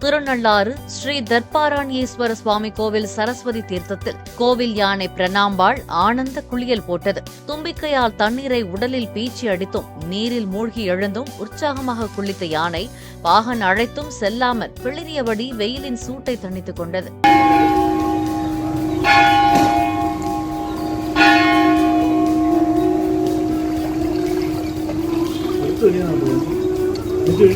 திருநள்ளாறு ஸ்ரீ தர்பாராணியேஸ்வர சுவாமி கோவில் சரஸ்வதி தீர்த்தத்தில் கோவில் யானை பிரணாம்பாள் ஆனந்த குளியல் போட்டது. தும்பிக்கையால் தண்ணீரை உடலில் பீச்சி அடித்தும் நீரில் மூழ்கி எழுந்தும் உற்சாகமாக குளித்த யானை வாகன் அழைத்தும் செல்லாமல் பிளிரியபடி வெயிலின் சூட்டை தணித்துக் கொண்டது. 이제